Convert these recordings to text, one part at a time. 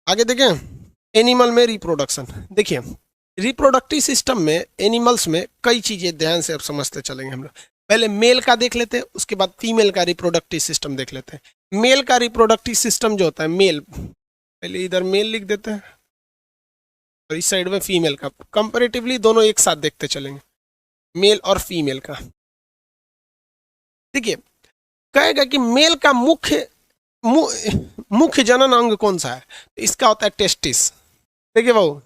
आगे देखें, एनिमल में रिप्रोडक्शन। देखिए रिप्रोडक्टिव सिस्टम में एनिमल्स में कई चीजें ध्यान से अब समझते चलेंगे हम लोग। पहले मेल का देख लेते हैं, उसके बाद फीमेल का रिप्रोडक्टिव सिस्टम देख लेते हैं। मेल का रिप्रोडक्टिव सिस्टम जो होता है, मेल, पहले इधर मेल लिख देते हैं और इस साइड में फीमेल का। कंपैरेटिवली दोनों एक साथ देखते चलेंगे, मेल और फीमेल का। देखिए कहेगा कि मेल का मुख्य जनन अंग कौन सा है, तो इसका होता है टेस्टिस। देखिए वो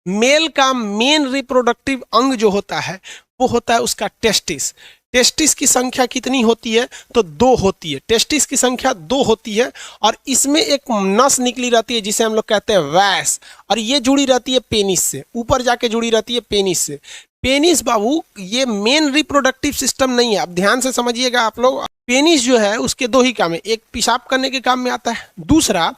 मेल का मेन रिप्रोडक्टिव अंग जो होता है वो होता है उसका टेस्टिस। टेस्टिस की संख्या कितनी होती है, तो 2 होती है। टेस्टिस की संख्या 2 होती है और इसमें एक नस निकली रहती है जिसे हम लोग कहते हैं वैस, और ये जुड़ी रहती है पेनिस से, ऊपर जाके जुड़ी रहती है पेनिस से। पेनिस बाबू ये मेन रिप्रोडक्टिव सिस्टम नहीं है, अब ध्यान से समझिएगा आप लोग। पेनिस जो है उसके 2 ही काम है, एक पेशाब करने के काम में आता है, दूसरा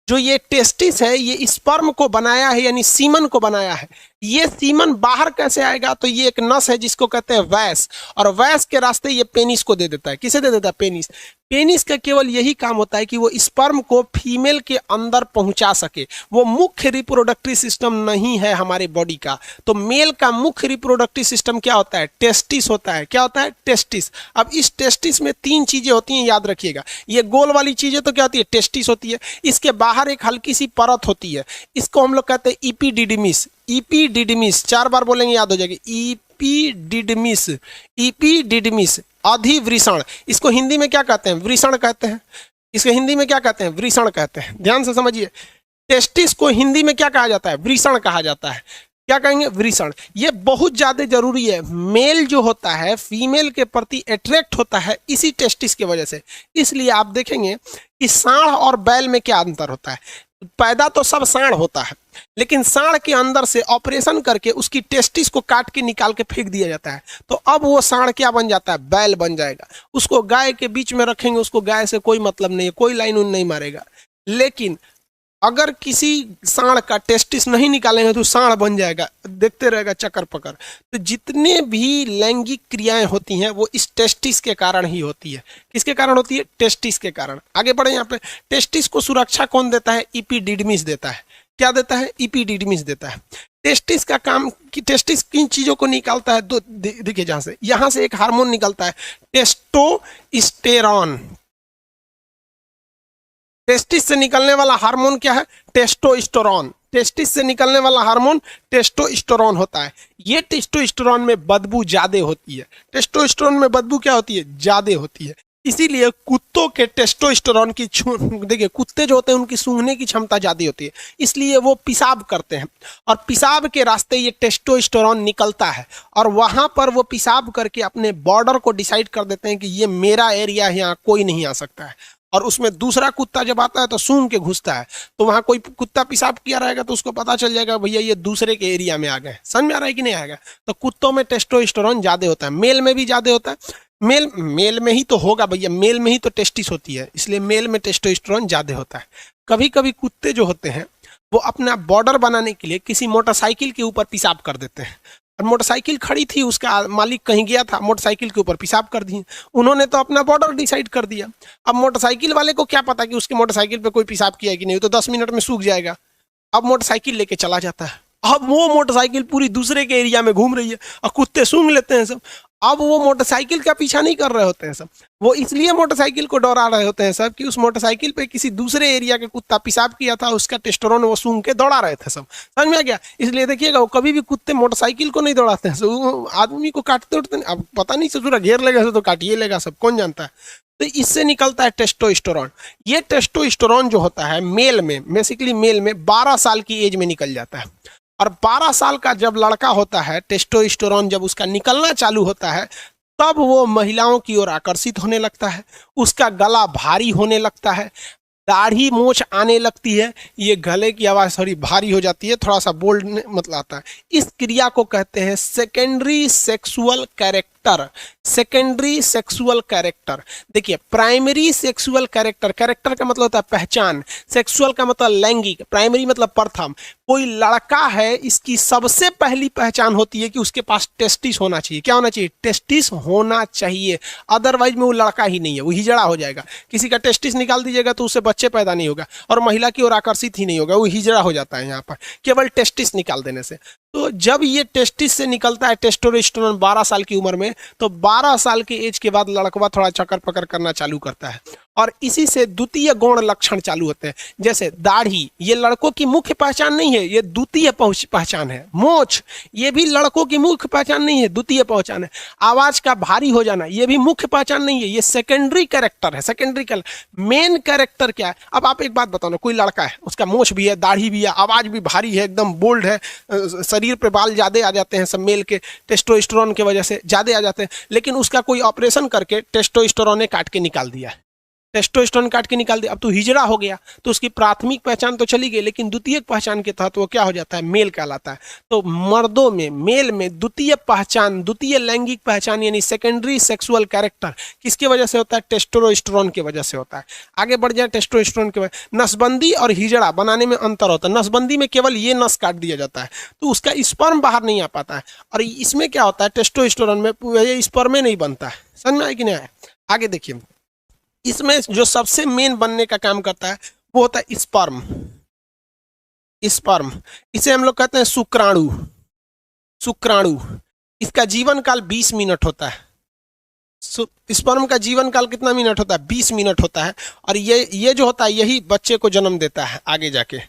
जो ये टेस्टिस है ये स्पर्म को बनाया है, यानी सीमन को बनाया है। ये सीमन बाहर कैसे आएगा, तो ये एक नस है जिसको कहते हैं वैस, और वैस के रास्ते ये पेनिस को दे देता है। किसे दे देता है, पेनिस। पेनिस का केवल यही काम होता है कि वो स्पर्म को फीमेल के अंदर पहुंचा सके। वो मुख्य रिप्रोडक्टिव सिस्टम नहीं है हमारे बॉडी का। तो मेल का मुख्य रिप्रोडक्टिव सिस्टम क्या होता है, टेस्टिस होता है। क्या होता है, टेस्टिस। अब इस टेस्टिस में 3 चीजें होती हैं, याद रखिएगा। ये गोल वाली चीजें तो क्या होती है, टेस्टिस होती है। इसके बाहर एक हल्की सी परत होती है, इसको हम लोग कहते हैं इपीडिडमिस। इपीडिडमिस 4 बार बोलेंगे याद हो जाएगी, इपीडिडमिस। इपीडिडमिस अधिवृषण, इसको हिंदी में क्या कहते हैं, वृषण कहते हैं। इसको हिंदी में क्या कहते हैं, वृषण कहते हैं। ध्यान से समझिए, टेस्टिस को हिंदी में क्या कहा जाता है, वृषण कहा जाता है। क्या कहेंगे, वृषण। ये बहुत ज्यादा जरूरी है। मेल जो होता है फीमेल के प्रति अट्रैक्ट होता है इसी टेस्टिस की वजह से। इसलिए आप देखेंगे कि सांड और बैल में क्या अंतर होता है। पैदा तो सब सांड होता है, लेकिन सांड के अंदर से ऑपरेशन करके उसकी टेस्टिस को काट के निकाल के फेंक दिया जाता है। तो अब वो सांड क्या बन जाता है, बैल बन जाएगा। उसको गाय के बीच में रखेंगे, उसको गाय से कोई मतलब नहीं है, कोई लाइन उन नहीं मारेगा। लेकिन अगर किसी सांड का टेस्टिस नहीं निकालेंगे तो सांड बन जाएगा, देखते रहेगा चक्कर पकड़। तो जितने भी लैंगिक क्रियाएं होती हैं वो इस टेस्टिस के कारण ही होती है। किसके कारण होती है, टेस्टिस के कारण। आगे बढ़े, यहाँ पे टेस्टिस को सुरक्षा कौन देता है, इपीडिडमिस देता है। क्या देता है, इपीडिडमिस देता है। टेस्टिस का काम कि टेस्टिस किन चीजों को निकालता है, देखिए यहाँ से एक हार्मोन निकलता है, टेस्टोस्टेरॉन। टेस्टिस से निकलने वाला हार्मोन क्या है, टेस्टोस्टेरोन। टेस्टिस से निकलने वाला हार्मोन टेस्टोस्टेरोन होता है। ये टेस्टोस्टेरोन में बदबू ज्यादा होती है। टेस्टोस्टेरोन में बदबू क्या होती है, ज्यादा होती है। इसीलिए कुत्तों के टेस्टोस्टेरोन की देखिए कुत्ते जो होते हैं उनकी सूंघने की क्षमता ज्यादा होती है, इसलिए वो पेशाब करते हैं और पेशाब के रास्ते ये टेस्टोस्टेरोन निकलता है और वहां पर वो पेशाब करके अपने बॉर्डर को डिसाइड कर देते हैं कि ये मेरा एरिया है, यहाँ कोई नहीं आ सकता है। और उसमें दूसरा कुत्ता जब आता है तो सूंघ के घुसता है, तो वहां कोई कुत्ता पेशाब किया रहेगा तो उसको पता चल जाएगा भैया ये दूसरे के एरिया में आ गए। समझ में आ रहा है कि नहीं आएगा। तो कुत्तों में टेस्टोस्टेरोन ज्यादा होता है, मेल में भी ज्यादा होता है। मेल में ही तो होगा भैया, मेल में ही तो टेस्टिस होती है, इसलिए मेल में टेस्टोस्टेरोन ज्यादा होता है। कभी कभी कुत्ते जो होते हैं वो अपना बॉर्डर बनाने के लिए किसी मोटरसाइकिल के ऊपर पेशाब कर देते हैं, और मोटरसाइकिल खड़ी थी, उसका मालिक कहीं गया था, मोटरसाइकिल के ऊपर पेशाब कर दिए। उन्होंने तो अपना बॉर्डर डिसाइड कर दिया। अब मोटरसाइकिल वाले को क्या पता कि उसके मोटरसाइकिल पे कोई पेशाब किया है कि नहीं, तो 10 मिनट में सूख जाएगा। अब मोटरसाइकिल लेके चला जाता है, अब वो मोटरसाइकिल पूरी दूसरे के एरिया में घूम रही है और कुत्ते सूंघ लेते हैं सब। अब वो मोटरसाइकिल का पीछा नहीं कर रहे होते हैं सब, वो इसलिए मोटरसाइकिल को दौड़ा रहे होते हैं सब कि उस मोटरसाइकिल पे किसी दूसरे एरिया के कुत्ता पेशाब किया था, उसका टेस्टोस्टेरोन वो सूंघ के दौड़ा रहे थे सब। समझ में आ गया। इसलिए देखिएगा वो कभी भी कुत्ते मोटरसाइकिल को नहीं दौड़ाते हैं, वो आदमी को काटते उठते नहीं। अब पता नहीं ससुरा घेर लेगा तो काटिए लेगा सब, कौन जानता है। तो इससे निकलता है टेस्टोस्टेरोन। ये टेस्टोस्टेरोन जो होता है मेल में, बेसिकली मेल में 12 साल की एज में निकल जाता है। और 12 साल का जब लड़का होता है, टेस्टोस्टेरोन जब उसका निकलना चालू होता है तब वो महिलाओं की ओर आकर्षित होने लगता है, उसका गला भारी होने लगता है, दाढ़ी मूछ आने लगती है, ये गले की आवाज़ थोड़ी भारी हो जाती है, थोड़ा सा बोल्ड मतलब आता है। इस क्रिया को कहते हैं secondary sexual character, secondary sexual character. देखिए प्राइमरी सेक्सुअल कैरेक्टर, कैरेक्टर का मतलब होता है पहचान, सेक्सुअल का मतलब लैंगिक, प्राइमरी मतलब प्रथम। कोई लड़का है, इसकी सबसे पहली पहचान होती है कि उसके पास टेस्टिस होना चाहिए। क्या होना चाहिए? टेस्टिस होना चाहिए, अदरवाइज में वो लड़का ही नहीं है, वो हिजड़ा हो जाएगा। किसी का टेस्टिस निकाल दीजिएगा तो उससे बच्चे पैदा नहीं होगा और महिला की ओर आकर्षित ही नहीं होगा, वो हिजड़ा हो जाता है यहाँ पर केवल टेस्टिस निकाल देने से। तो जब ये टेस्टिस से निकलता है टेस्टोस्टेरोन 12 साल की उम्र में, तो 12 साल के एज के बाद लड़कवा थोड़ा चक्कर पकड़ करना चालू करता है और इसी से द्वितीय गौण लक्षण चालू होते हैं। जैसे दाढ़ी, ये लड़कों की मुख्य पहचान नहीं है, ये द्वितीय पहचान है। मोछ, ये भी लड़कों की मुख्य पहचान नहीं है, द्वितीय पहचान है। आवाज का भारी हो जाना, ये भी मुख्य पहचान नहीं है, ये सेकेंडरी कैरेक्टर है। सेकेंडरी कैरेक्टर, मेन कैरेक्टर क्या है? अब आप एक बात बताओ ना, कोई लड़का है, उसका मोछ भी है, दाढ़ी भी है, आवाज भी भारी है, एकदम बोल्ड है, शरीर पे बाल ज्यादा आ जाते हैं, सब मेल के टेस्टोस्टेरोन की वजह से ज्यादा आ जाते हैं, लेकिन उसका कोई ऑपरेशन करके टेस्टोस्टेरोन ने काट के निकाल दिया, टेस्टोस्टेरोन काट के निकाल दिया, अब तो हिजड़ा हो गया, तो उसकी प्राथमिक पहचान तो चली गई, लेकिन द्वितीय पहचान के तहत वो क्या हो जाता है? मेल कहलाता है। तो मर्दों में, मेल में द्वितीय पहचान, द्वितीय लैंगिक पहचान यानी सेकेंडरी सेक्सुअल कैरेक्टर किसकी वजह से होता है? टेस्टोस्टेरोन की वजह से होता है। आगे बढ़ जाए, टेस्टोस्टेरोन की वजह। नसबंदी और हिजड़ा बनाने में अंतर होता है। नसबंदी में केवल ये नस काट दिया जाता है तो उसका स्पर्म बाहर नहीं आ पाता है, और इसमें क्या होता है? टेस्टोस्टेरोन में ये स्पर्म नहीं बनता है। समझ में आया कि नहीं आया? आगे देखिए, इसमें जो सबसे मेन बनने का काम करता है वो होता है स्पर्म। स्पर्म, इसे हम लोग कहते हैं शुक्राणु। शुक्राणु, इसका जीवन काल 20 मिनट होता है। स्पर्म का जीवन काल कितना मिनट होता है? 20 मिनट होता है। और ये जो होता है यही बच्चे को जन्म देता है आगे जाके।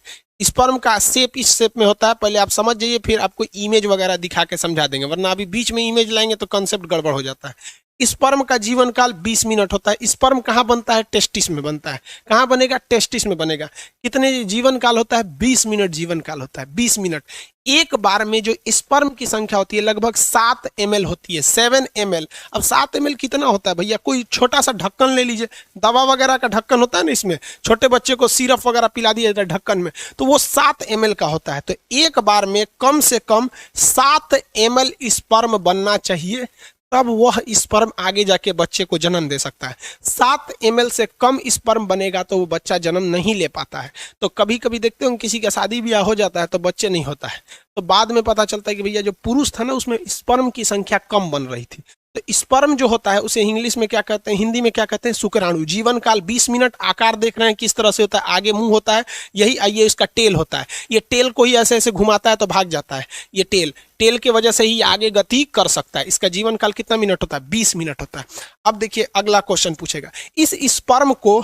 स्पर्म का शेप इस शेप में होता है, पहले आप समझ जाइए, फिर आपको इमेज वगैरह दिखा के समझा देंगे, वरना अभी बीच में इमेज लाएंगे तो कंसेप्ट गड़बड़ हो जाता है। स्पर्म का जीवन काल 20 मिनट होता है। स्पर्म कहाँ बनता है? टेस्टिस में बनता है। कहाँ बनेगा? टेस्टिस में बनेगा। कितने जीवन काल होता है? 20 मिनट जीवन काल होता है। 20 मिनट। एक बार में जो स्पर्म की संख्या होती है लगभग 7 ml होती है, 7 ml। अब 7 ml कितना होता है भैया? कोई छोटा सा ढक्कन ले लीजिए, दवा वगैरह का ढक्कन होता है ना, इसमें छोटे बच्चे को सिरप वगैरह पिला दिया जाता है ढक्कन में, तो वो 7 ml का होता है। तो एक बार में कम से कम 7 ml स्पर्म बनना चाहिए, तब वह स्पर्म आगे जाके बच्चे को जन्म दे सकता है। 7 ml से कम स्पर्म बनेगा तो वो बच्चा जन्म नहीं ले पाता है। तो कभी कभी देखते हो किसी का शादी ब्याह हो जाता है तो बच्चे नहीं होता है, तो बाद में पता चलता है कि भैया जो पुरुष था ना उसमें स्पर्म की संख्या कम बन रही थी। तो स्पर्म जो होता है उसे इंग्लिश में क्या कहते हैं, हिंदी में क्या कहते हैं? शुक्राणु। जीवन काल 20 मिनट। आकार देख रहे हैं किस तरह से होता है, आगे मुंह होता है, यही आइए इसका टेल होता है। ये टेल को ही ऐसे ऐसे घुमाता है तो भाग जाता है। ये टेल के वजह से ही आगे गति कर सकता है। इसका जीवन काल कितना मिनट होता है? 20 मिनट होता है। अब देखिए अगला क्वेश्चन पूछेगा, इस स्पर्म को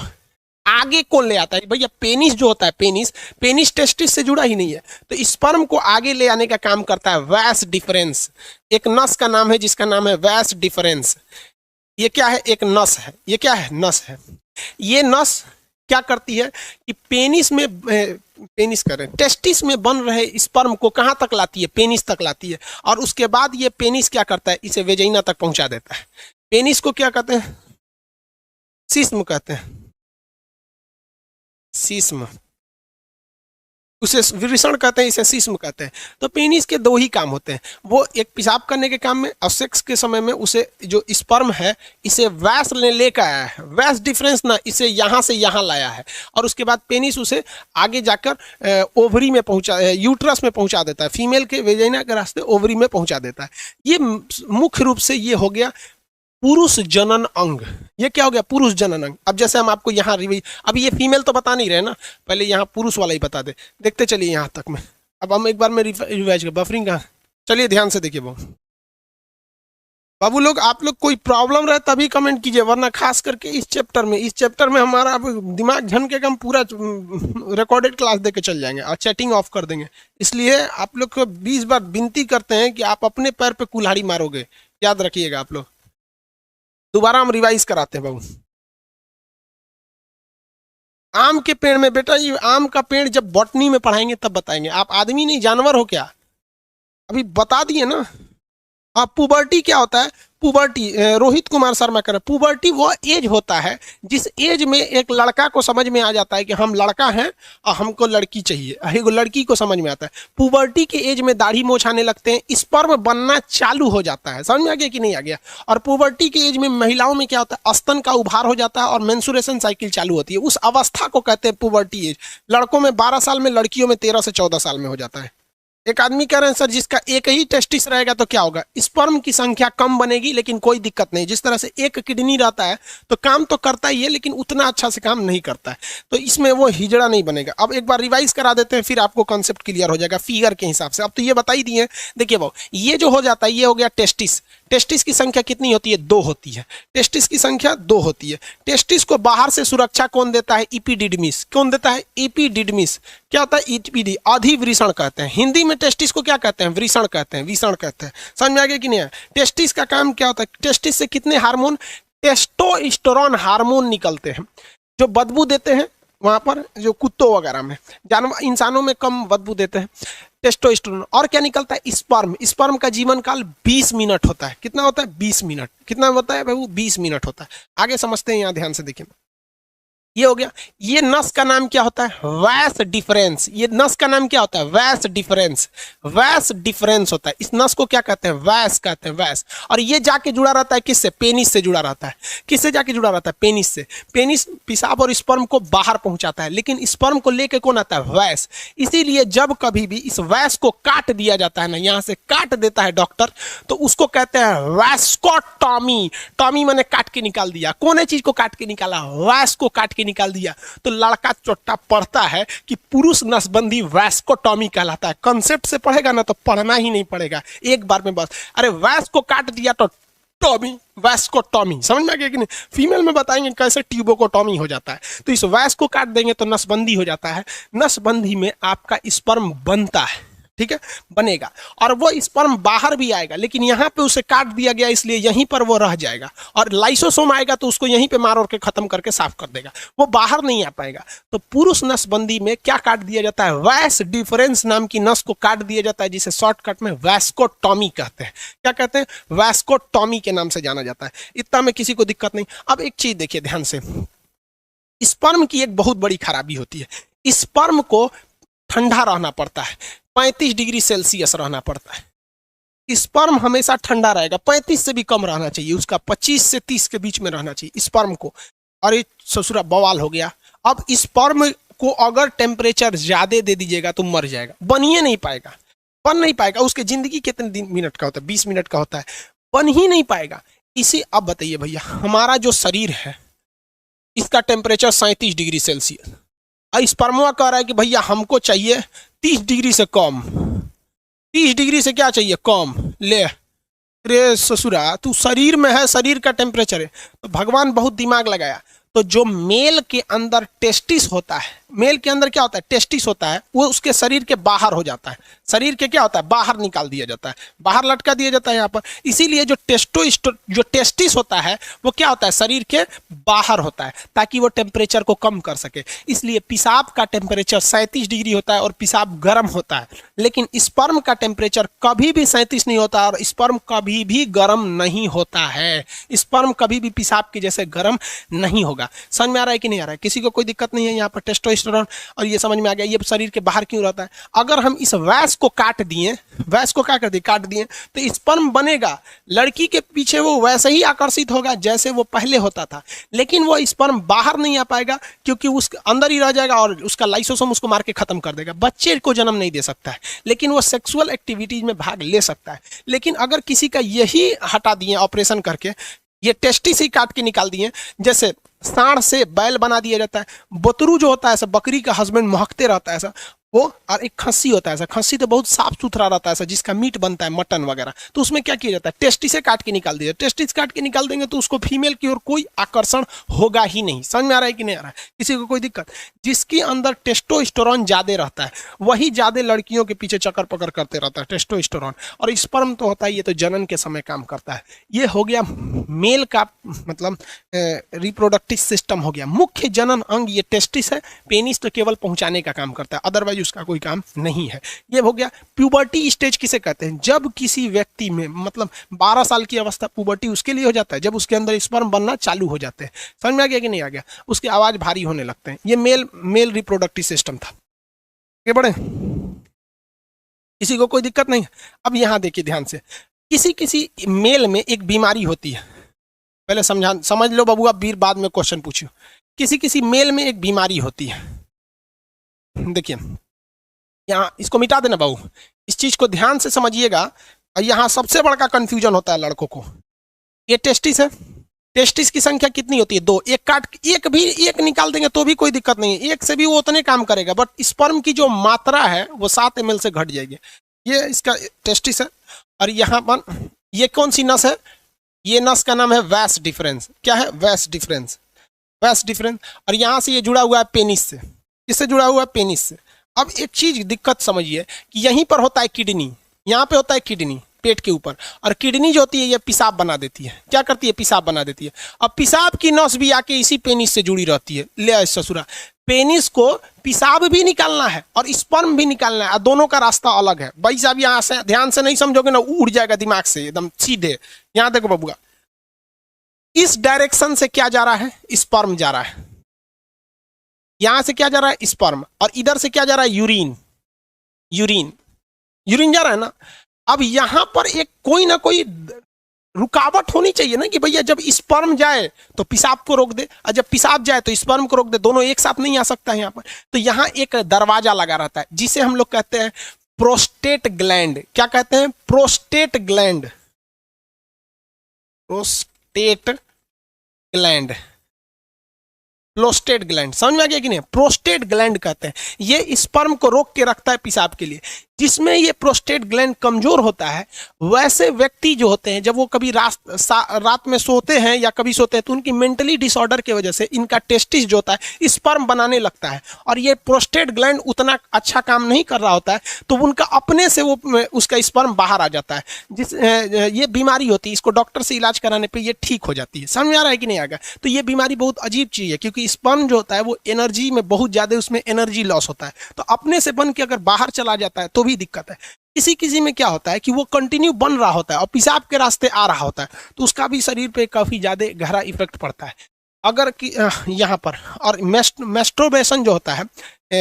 आगे कौन ले आता है? भैया पेनिस जो होता है, पेनिस टेस्टिस से जुड़ा ही नहीं है, तो स्पर्म को आगे ले आने का काम करता है वैस डिफरेंस। एक नस का नाम है जिसका नाम है वैस डिफरेंस। ये क्या है? एक नस है। ये क्या है? नस है। ये नस क्या करती है कि पेनिस में टेस्टिस में बन रहे स्पर्म को कहां तक लाती है? पेनिस तक लाती है, और उसके बाद ये पेनिस क्या करता है? इसे वेजाइना तक पहुंचा देता है। पेनिस को क्या कहते हैं? सिस्म कहते हैं। सिस्म, उसे वृषण कहते हैं, इसे सिस्म कहते हैं। तो पेनिस के दो ही काम होते हैं, वो एक पेशाब करने के काम में और सेक्स के समय में उसे जो स्पर्म है इसे वैस लेकर आया है, वैस डिफरेंस ना, इसे यहाँ से यहाँ लाया है, और उसके बाद पेनिस उसे आगे जाकर ओवरी में पहुँचा, यूट्रस में पहुँचा देता है, फीमेल के वेजाइना के रास्ते ओवरी में पहुँचा देता है। ये मुख्य रूप से ये हो गया पुरुष जनन अंग। ये क्या हो गया? पुरुष जनन अंग। अब जैसे हम आपको यहाँ अभी ये फीमेल तो बता नहीं रहे ना, पहले यहाँ पुरुष वाला ही बता दे, देखते चलिए यहाँ तक में। अब हम एक बार में रिवाइज कर, बफरिंग कहाँ, चलिए ध्यान से देखिए बाबू लोग, आप लोग कोई प्रॉब्लम रहे तभी कमेंट कीजिए, वरना खास करके इस चैप्टर में हमारा अब दिमाग झनके हम पूरा रिकॉर्डेड क्लास देके चल जाएंगे और चैटिंग ऑफ कर देंगे। इसलिए आप लोग को 20 बार विनती करते हैं कि आप अपने पैर पे कुल्हाड़ी मारोगे, याद रखिएगा आप लोग। दोबारा हम रिवाइज कराते हैं बाबू। आम के पेड़ में बेटा, ये आम का पेड़ जब बॉटनी में पढ़ाएंगे तब बताएंगे, आप आदमी नहीं जानवर हो क्या? अभी बता दिए ना। पुबर्टी क्या होता है? पुबर्टी, रोहित कुमार शर्मा कर, पुबर्टी वो एज होता है जिस एज में एक लड़का को समझ में आ जाता है कि हम लड़का हैं और हमको लड़की चाहिए, एक लड़की को समझ में आता है। पुबर्टी के एज में दाढ़ी मूंछ आने लगते हैं, स्पर्म बनना चालू हो जाता है। समझ में आ गया कि नहीं आ गया? और पुबर्टी के एज में महिलाओं में क्या होता है? स्तन का उभार हो जाता है और मेंसुरेशन साइकिल चालू होती है। उस अवस्था को कहते हैं पुबर्टी एज। लड़कों में 12 साल में, लड़कियों में 13 से 14 साल में हो जाता है। एक आदमी कह रहे हैं सर जिसका एक ही टेस्टिस रहेगा तो क्या होगा? स्पर्म की संख्या कम बनेगी लेकिन कोई दिक्कत नहीं। जिस तरह से एक किडनी रहता है तो काम तो करता ही है लेकिन उतना अच्छा से काम नहीं करता है, तो इसमें वो हिजड़ा नहीं बनेगा। अब एक बार रिवाइज करा देते हैं, फिर आपको कॉन्सेप्ट क्लियर हो जाएगा फिगर के हिसाब से। अब तो ये बता ही दिए। देखिए वो ये जो हो जाता है ये हो गया टेस्टिस। टेस्टिस की संख्या कितनी होती है? 2 होती है। टेस्टिस की संख्या 2 होती है। टेस्टिस को बाहर से सुरक्षा कौन देता है? इपिडिडमिस। कौन देता है? इपिडिडमिस। क्या होता है? इपिडी, अधिवृषण कहते हैं। हिंदी में टेस्टिस को क्या कहते हैं? वृषण कहते हैं, विषण कहते हैं। समझ में आ गया कि नहीं? टेस्टिस का काम क्या होता है? टेस्टिस से कितने हार्मोन? टेस्टोस्टेरोन हार्मोन निकलते हैं जो बदबू देते हैं। वहां पर जो कुत्तों वगैरह में, जानवर, इंसानों में कम बदबू देते हैं। टेस्टोस्टेरोन। और क्या निकलता है? स्पर्म। स्पर्म का जीवन काल 20 मिनट होता है। कितना होता है? 20 मिनट। कितना होता है भाई? 20 मिनट होता है। आगे समझते हैं, यहाँ ध्यान से देखिए। ये हो गया। ये नस का नाम क्या होता है? वैस डिफरेंस। ये नस का नाम क्या होता है? वैस डिफरेंस। वैस डिफरेंस होता है। इस नस को क्या कहते हैं? वैस कहते हैं, वैस। और ये जाके जुड़ा रहता है किससे? पेनिस से जुड़ा रहता है। किससे जाके जुड़ा रहता है? पेनिस से। पेनिस पेशाब और स्पर्म को बाहर पहुंचाता है, लेकिन स्पर्म को लेके कौन आता है? वैस। इसीलिए जब कभी भी इस वैस को काट दिया जाता है ना, यहां से काट देता है डॉक्टर, तो उसको कहते हैं वैस्कोटॉमी। टॉमी मैंने काट के निकाल दिया। कौन चीज को काट के निकाला? वैस को काट के निकाल दिया। तो लड़का चोट्टा पढ़ता है कि पुरुष नसबंदी वैस्कोटॉमी कहलाता है। कंसेप्ट से पढ़ेगा ना तो पढ़ना ही नहीं पड़ेगा, एक बार में बस। अरे वैस को काट दिया तो टॉमी, वैस्कोटॉमी। समझ में आ गया कि नहीं? फीमेल में बताएंगे कैसे ट्यूबोकोटॉमी हो जाता है। तो इस वैस को काट देंगे तो नसबंदी हो जाता है। नसबंदी में आपका स्पर्म बनता है, ठीक है, बनेगा। और वो स्पर्म बाहर भी आएगा, लेकिन यहाँ पे उसे काट दिया गया इसलिए यहीं पर वो रह जाएगा। और लाइसोसोम आएगा तो उसको यहीं पे मार और के खत्म करके साफ कर देगा, वो बाहर नहीं आ पाएगा। तो पुरुष नसबंदी में क्या काट दिया जाता है? वैस डिफरेंस नाम की नस को काट दिया जाता है, जिसे शॉर्टकट में वैस्कोटॉमी कहते हैं। क्या कहते हैं? वैस्कोटॉमी के नाम से जाना जाता है। इतना में किसी को दिक्कत नहीं। अब एक चीज देखिए ध्यान से, स्पर्म की एक बहुत बड़ी खराबी होती है। स्पर्म को ठंडा रहना पड़ता है, 35 डिग्री सेल्सियस रहना पड़ता है। स्पर्म हमेशा ठंडा रहेगा, 35 से भी कम रहना चाहिए उसका, 25 से 30 के बीच में रहना चाहिए स्पर्म को। और ये ससुरा बवाल हो गया। अब स्पर्म को अगर टेम्परेचर ज्यादा दे दीजिएगा तो मर जाएगा, बन ही नहीं पाएगा, बन नहीं पाएगा। उसकी जिंदगी कितने दिन मिनट का होता है? 20 मिनट का होता है, बन ही नहीं पाएगा। इसी अब बताइए भैया, हमारा जो शरीर है इसका टेम्परेचर 37 डिग्री सेल्सियस, स्पर्मवा कह रहा है कि भैया हमको चाहिए 30 डिग्री से कम। 30 डिग्री से क्या चाहिए? कम। ले रे ससुरा, तू शरीर में है, शरीर का टेम्परेचर है। तो भगवान बहुत दिमाग लगाया। तो जो मेल के अंदर टेस्टिस होता है, मेल के अंदर क्या होता है? टेस्टिस होता है, वो उसके शरीर के बाहर हो जाता है। शरीर के क्या होता है? बाहर निकाल दिया जाता है, बाहर लटका दिया जाता है यहाँ पर। इसीलिए जो टेस्टिस होता है वो क्या होता है? शरीर के बाहर होता है, ताकि वो टेम्परेचर को कम कर सके। इसलिए पेशाब का टेम्परेचर 37 डिग्री होता है और पेशाब गर्म होता है, लेकिन स्पर्म का टेम्परेचर कभी भी 37 नहीं होता और स्पर्म कभी भी गर्म नहीं होता है। स्पर्म कभी भी पेशाब के जैसे गर्म नहीं होगा। समझ में आ रहा है कि नहीं आ रहा है? किसी को कोई दिक्कत नहीं है यहाँ पर? टेस्टोस्टेरोन और ये समझ में आ गया, ये शरीर के बाहर क्यों रहता है। अगर हम इस वैस को काट दिए, वैस को क्या कर दिए? काट दिए, तो स्पर्म बनेगा, लड़की के पीछे वो वैसे ही आकर्षित होगा जैसे वो पहले होता था, लेकिन वो स्पर्म बाहर नहीं आ पाएगा क्योंकि उसके अंदर ही रह जाएगा और उसका लाइसोसोम उसको मार के खत्म कर देगा। बच्चे को जन्म नहीं दे सकता है, लेकिन वो सेक्सुअल एक्टिविटीज में भाग ले सकता है। लेकिन अगर किसी का यही हटा दिए ऑपरेशन करके, ये टेस्टिस ही काट के निकाल दिए, जैसे सांड से बैल बना दिया जाता है, बतरू जो होता है ऐसा बकरी का हस्बैंड महकते रहता है ऐसा वो, और एक खस्सी होता है ऐसा, खस्सी तो बहुत साफ सुथरा रहता है ऐसा, जिसका मीट बनता है मटन वगैरह, तो उसमें क्या किया जाता है? टेस्टिस से काट के निकाल दिया। टेस्टिस काट के निकाल देंगे तो उसको फीमेल की ओर कोई आकर्षण होगा ही नहीं। समझ में आ रहा है कि नहीं आ रहा है? किसी को कोई दिक्कत? जिसके अंदर टेस्टोस्टेरोन ज्यादा रहता है वही ज्यादा लड़कियों के पीछे चक्कर पकड़ करते रहता है, टेस्टोस्टेरोन। और स्पर्म तो होता है, ये तो जनन के समय काम करता है। ये हो गया मेल का मतलब रिप्रोडक्टिव सिस्टम हो गया। मुख्य जनन अंग ये टेस्टिस है, पेनिस तो केवल पहुंचाने का काम करता है, अदरवाइज स्टेज उसका कोई काम नहीं है। ये हो गया प्यूबर्टी स्टेज। किसे कहते हैं? जब किसी व्यक्ति में मतलब 12 साल की अवस्था पुबर्टी उसके लिए हो जाता है जब उसके अंदर स्पर्म बनना चालू हो जाते हैं। समझ में आ गया कि नहीं आ गया? उसकी आवाज भारी होने लगते हैं। ये मेल रिप्रोडक्टिव सिस्टम था। आगे बढ़े, किसी को कोई दिक्कत नहीं? अब यहां देखिए ध्यान से, किसी किसी मेल में एक बीमारी होती है, पहले समझ लो बबुआ, बीर बाद में क्वेश्चन पूछियो। किसी किसी मेल में एक बीमारी होती है। देखिए यहाँ इसको मिटा देना बाबू, इस चीज को ध्यान से समझिएगा। और यहाँ सबसे बड़ा कंफ्यूजन होता है लड़कों को। ये टेस्टिस है, टेस्टिस की संख्या कितनी होती है? 2। एक निकाल देंगे तो भी कोई दिक्कत नहीं है, एक से भी वो उतने काम करेगा, बट स्पर्म की जो मात्रा है वो 7 ml से घट जाएगी। ये इसका टेस्टिस है। और यहाँ पर ये कौन सी नस है? ये नस का नाम है वैस डिफरेंस। क्या है? वैस डिफरेंस, वैस डिफरेंस। और यहाँ से ये जुड़ा हुआ है पेनिस से। किससे जुड़ा हुआ है? पेनिस से। अब एक चीज दिक्कत समझिए कि यहीं पर होता है किडनी, यहाँ पे होता है किडनी पेट के ऊपर, और किडनी जो होती है ये पेशाब बना देती है। क्या करती है? पेशाब बना देती है। अब पेशाब की नस भी आके इसी पेनिस से जुड़ी रहती है। ले ससुरा, पेनिस को पेशाब भी निकालना है और स्पर्म भी निकालना है, और दोनों का रास्ता अलग है। भाई साहब यहाँ से ध्यान से नहीं समझोगे ना, उड़ जाएगा दिमाग से एकदम सीधे। यहाँ देखो बबुआ, इस डायरेक्शन से क्या जा रहा है? स्पर्म जा रहा है। यहां से क्या जा रहा है? स्पर्म। और इधर से क्या जा रहा है? यूरिन। यूरिन, यूरिन जा रहा है ना। अब यहां पर एक कोई ना कोई रुकावट होनी चाहिए ना, कि भैया जब स्पर्म जाए तो पेशाब को रोक दे, और जब पेशाब जाए तो स्पर्म को रोक दे। दोनों एक साथ नहीं आ सकता है यहाँ पर। तो यहाँ एक दरवाजा लगा रहता है जिसे हम लोग कहते हैं प्रोस्टेट ग्लैंड। क्या कहते हैं? Prostate gland. Prostate gland, prostate gland. समझ में आ गया कि नहीं? प्रोस्टेट ग्लैंड कहते हैं। ये स्पर्म को रोक के रखता है पेशाब के लिए। जिसमें ये प्रोस्टेट ग्लैंड कमजोर होता है, वैसे व्यक्ति जो होते हैं जब वो कभी रात में सोते हैं या कभी सोते हैं तो उनकी मेंटली डिसऑर्डर की वजह से इनका टेस्टिस जो होता है स्पर्म बनाने लगता है, और ये प्रोस्टेट ग्लैंड उतना अच्छा काम नहीं कर रहा होता है, तो उनका अपने से वो उसका स्पर्म बाहर आ जाता है। ये बीमारी होती है, इसको डॉक्टर से इलाज कराने पर ये ठीक हो जाती है। समझ में आ रहा है कि नहीं आएगा? तो ये बीमारी बहुत अजीब चीज है, क्योंकि स्पर्म जो होता है वो एनर्जी में बहुत ज्यादा, उसमें एनर्जी लॉस होता है। तो अपने से बन के अगर बाहर चला जाता है तो भी दिक्कत है। किसी किसी में क्या होता है कि वो कंटिन्यू बन रहा होता है और पेशाब के रास्ते आ रहा होता है, तो उसका भी शरीर पे काफी ज्यादा गहरा इफेक्ट पड़ता है। अगर कि यहाँ पर और मेस्टरबेशन जो होता है,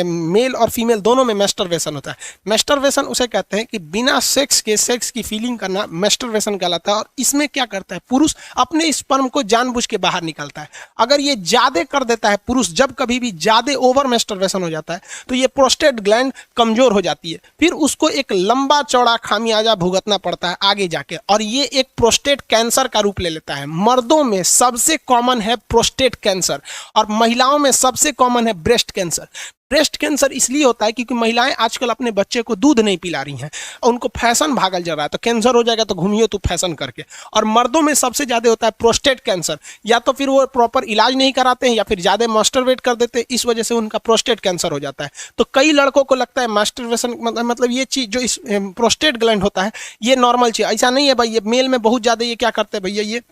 मेल और फीमेल दोनों में मेस्टरबेशन होता है। मेस्टरबेशन उसे कहते हैं कि बिना सेक्स के सेक्स की फीलिंग करना मेस्टरबेशन कहलाता है। और इसमें क्या करता है? पुरुष अपने स्पर्म को जानबूझ के बाहर निकालता है। अगर ये ज्यादा कर देता है पुरुष, जब कभी भी ज्यादा ओवर मेस्टरबेशन हो जाता है तो ये प्रोस्टेट ग्लैंड कमजोर हो जाती है, फिर उसको एक लंबा चौड़ा खामियाजा भुगतना पड़ता है आगे जाके, और ये एक प्रोस्टेट कैंसर का रूप ले लेता है। मर्दों में सबसे कॉमन है प्रोस्टेट कैंसर, और महिलाओं में सबसे कॉमन है ब्रेस्ट कैंसर। ब्रेस्ट कैंसर इसलिए होता है क्योंकि महिलाएं आजकल अपने बच्चे को दूध नहीं पिला रही हैं, उनको फैशन भागल जा रहा है, तो कैंसर हो जाएगा तो घूमियो तू फैशन करके। और मर्दों में सबसे ज्यादा होता है प्रोस्टेट कैंसर, या तो फिर वो प्रॉपर इलाज नहीं कराते हैं या फिर ज्यादा मास्टरबेट कर देते हैं, इस वजह से उनका प्रोस्टेट कैंसर हो जाता है। तो कई लड़कों को लगता है मास्टरबेशन मतलब ये चीज जो इस प्रोस्टेट ग्लैंड होता है ये नॉर्मल चीज, ऐसा नहीं है भाई। ये मेल में बहुत ज्यादा ये क्या करते हैं भैया, ये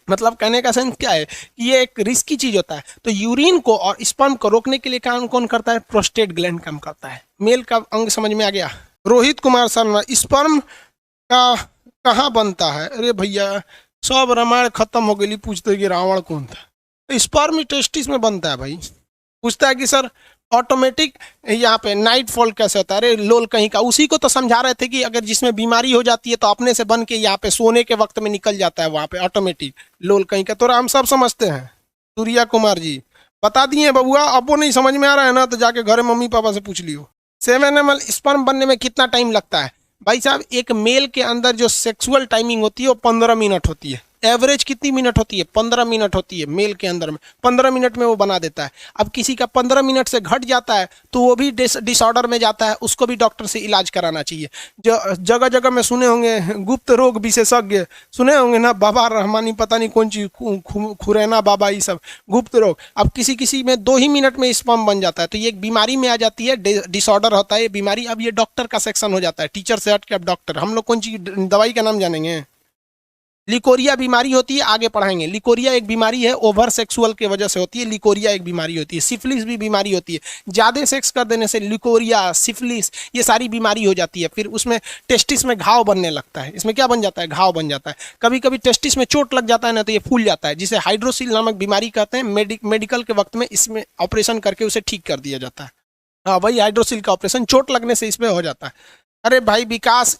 मतलब कहने का सेंस क्या है कि ये एक रिस्की चीज होता है। तो यूरिन को और स्पर्म को रोकने के लिए काम कौन करता है? प्रोस्टेट ग्लैंड काम करता है। मेल का अंग समझ में आ गया? रोहित कुमार शर्मा, स्पर्म का कहाँ बनता है? अरे भैया सब रामायण खत्म हो गई, पूछते कि रावण कौन था? तो स्पर्म टेस्टिस में बनता है भाई। पूछता है कि सर ऑटोमेटिक यहाँ पे नाइट फॉल कैसे होता है? अरे लोल कहीं का, उसी को तो समझा रहे थे कि अगर जिसमें बीमारी हो जाती है तो अपने से बन के यहाँ पे सोने के वक्त में निकल जाता है, वहां पे ऑटोमेटिक। लोल कहीं का तो हम सब समझते हैं। सूर्या कुमार जी बता दिए बबुआ, अब वो नहीं समझ में आ रहा है ना तो जाके घर मम्मी पापा से पूछ लियो। 7 ml स्पर्म बनने में कितना टाइम लगता है? भाई साहब एक मेल के अंदर जो सेक्सुअल टाइमिंग होती है वो 15 मिनट होती है। एवरेज कितनी मिनट होती है? 15 मिनट होती है मेल के अंदर में। 15 मिनट में वो बना देता है। अब किसी का 15 मिनट से घट जाता है तो वो भी डिसऑर्डर में जाता है, उसको भी डॉक्टर से इलाज कराना चाहिए। जो जगह जगह में सुने होंगे गुप्त रोग विशेषज्ञ, सुने होंगे ना, बाबा रहमानी पता नहीं कौन चीज, खुरैना बाबा, ये सब गुप्त रोग। अब किसी किसी में 2 ही मिनट में स्पर्म बन जाता है, तो ये एक बीमारी में आ जाती है, डिसऑर्डर होता है ये बीमारी। अब ये डॉक्टर का सेक्शन हो जाता है, टीचर से हट के अब डॉक्टर। हम लोग कौन सी दवाई का नाम जानेंगे? लिकोरिया बीमारी होती है, आगे पढ़ाएंगे। लिकोरिया एक बीमारी है, ओवर सेक्सुअल की वजह से होती है। लिकोरिया एक बीमारी होती है। सिफिलिस भी बीमारी होती है, ज़्यादा सेक्स कर देने से लिकोरिया, सिफिलिस, ये सारी बीमारी हो जाती है। फिर उसमें टेस्टिस में घाव बनने लगता है। इसमें क्या बन जाता है? घाव बन जाता है। कभी कभी टेस्टिस में चोट लग जाता है ना, तो ये फूल जाता है, जिसे हाइड्रोसिल नामक बीमारी कहते हैं। मेडिकल के वक्त में इसमें ऑपरेशन करके उसे ठीक कर दिया जाता है। हाँ भाई, हाइड्रोसिल का ऑपरेशन चोट लगने से इसमें हो जाता है। अरे भाई विकास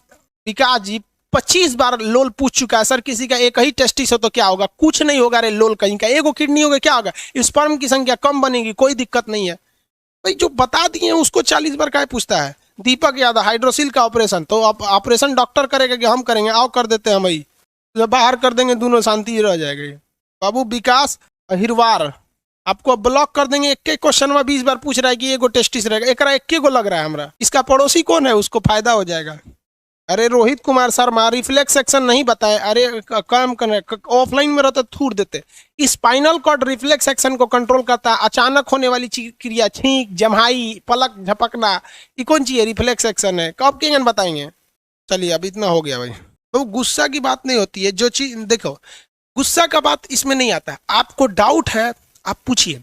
जी 25 बार लोल पूछ चुका है, सर किसी का एक ही टेस्टिस हो तो क्या होगा? कुछ नहीं होगा रे लोल, कहीं का एगो किडनी होगा क्या होगा? स्पर्म की संख्या कम बनेगी, कोई दिक्कत नहीं है भाई। जो बता दिए उसको 40 बार क्या पूछता है? दीपक यादव, हाइड्रोसिल का ऑपरेशन तो ऑपरेशन डॉक्टर करेगा कि हम करेंगे? आओ कर देते हैं भाई, बाहर कर देंगे, दोनों शांति रह जाएगी। बाबू विकास अहिरवार, आपको ब्लॉक कर देंगे। एक एक क्वेश्चन में 20 बार पूछ रहा है कि एगो टेस्टिस रहेगा, एक एक गो लग रहा है हमरा। इसका पड़ोसी कौन है, उसको फायदा हो जाएगा। अरे रोहित कुमार शर्मा, रिफ्लेक्स सेक्शन नहीं बताए। अरे काम करने ऑफलाइन में रहते थूर देते। स्पाइनल कॉर्ड रिफ्लेक्स सेक्शन को कंट्रोल करता है। अचानक होने वाली क्रिया, छींक, जम्हाई, पलक झपकना, ये कौन चीज है? रिफ्लेक्स सेक्शन है। कब के बताएंगे? चलिए अब इतना हो गया भाई। तो गुस्सा की बात नहीं होती है, जो चीज देखो, गुस्सा का बात इसमें नहीं आता है। आपको डाउट है आप पूछिए,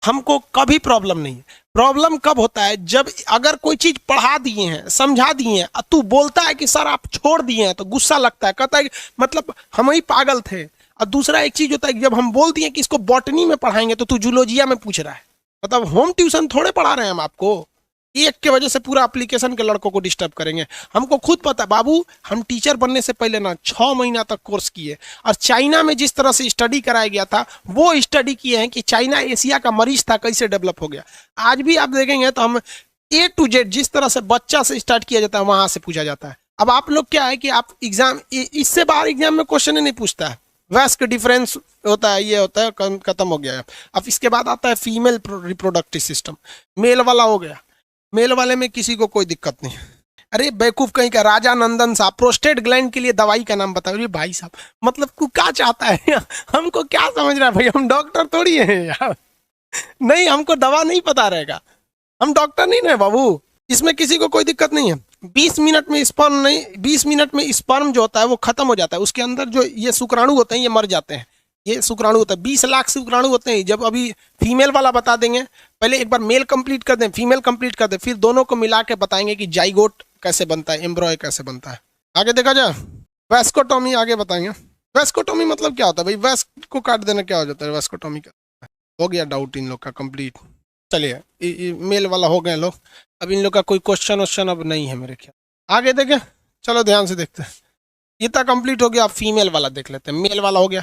हमको कभी प्रॉब्लम नहीं है। प्रॉब्लम कब होता है? जब अगर कोई चीज पढ़ा दिए हैं, समझा दिए हैं, तू बोलता है कि सर आप छोड़ दिए हैं, तो गुस्सा लगता है, कहता है मतलब हम ही पागल थे। और दूसरा एक चीज होता है, जब हम बोल दिए कि इसको बॉटनी में पढ़ाएंगे तो तू जूलॉजिया में पूछ रहा है। मतलब होम ट्यूशन थोड़े पढ़ा रहे हैं हम आपको, एक के वजह से पूरा एप्लीकेशन के लड़कों को डिस्टर्ब करेंगे। हमको खुद पता बाबू, हम टीचर बनने से पहले ना 6 महीना तक कोर्स किए, और चाइना में जिस तरह से स्टडी कराया गया था वो स्टडी किए हैं कि चाइना एशिया का मरीज था, कैसे डेवलप हो गया। आज भी आप देखेंगे तो हम A to Z जिस तरह से बच्चा से स्टार्ट किया जाता है वहां से पूछा जाता है। अब आप लोग क्या है कि आप एग्जाम, इससे बाहर एग्जाम में क्वेश्चन ही नहीं पूछता है। वैस्क डिफरेंस होता है, ये होता है, खत्म हो गया है। अब इसके बाद आता है फीमेल रिप्रोडक्टिव सिस्टम, मेल वाला हो गया। मेल वाले में किसी को कोई दिक्कत नहीं। अरे बेवकूफ कहीं का, राजा नंदन साहब, प्रोस्टेट ग्लैंड के लिए दवाई का नाम बताओ। अरे भाई साहब, मतलब तू क्या चाहता है? हमको क्या समझ रहा है भाई? हम डॉक्टर थोड़ी है यार। नहीं, हमको दवा नहीं पता रहेगा, हम डॉक्टर नहीं है बाबू। इसमें किसी को कोई दिक्कत नहीं है। 20 मिनट में स्पर्म नहीं, 20 मिनट में स्पर्म जो होता है वो खत्म हो जाता है। उसके अंदर जो ये शुक्राणु होते हैं ये मर जाते हैं। ये शुक्राणु होता है, 20 लाख शुक्राणु होते हैं। जब अभी फीमेल वाला बता देंगे, पहले एक बार मेल कंप्लीट कर दें, फीमेल कंप्लीट कर दें, फिर दोनों को मिला के बताएंगे कि जाइगोट कैसे बनता है, एम्ब्रॉय कैसे बनता है। आगे देखा जाए, वेस्कोटोमी आगे बताएंगे। वेस्कोटोमी मतलब क्या होता है भाई? वेस्क को काट देना क्या हो जाता है वेस्कोटोमी का? हो गया डाउट इन लोग का कंप्लीट। चलिए मेल वाला हो गए लोग। अब इन लोग का कोई क्वेश्चन अब नहीं है मेरे ख्याल। आगे देखें, चलो ध्यान से देखते हैं। इतना कंप्लीट हो गया, अब फीमेल वाला देख लेते हैं। मेल वाला हो गया।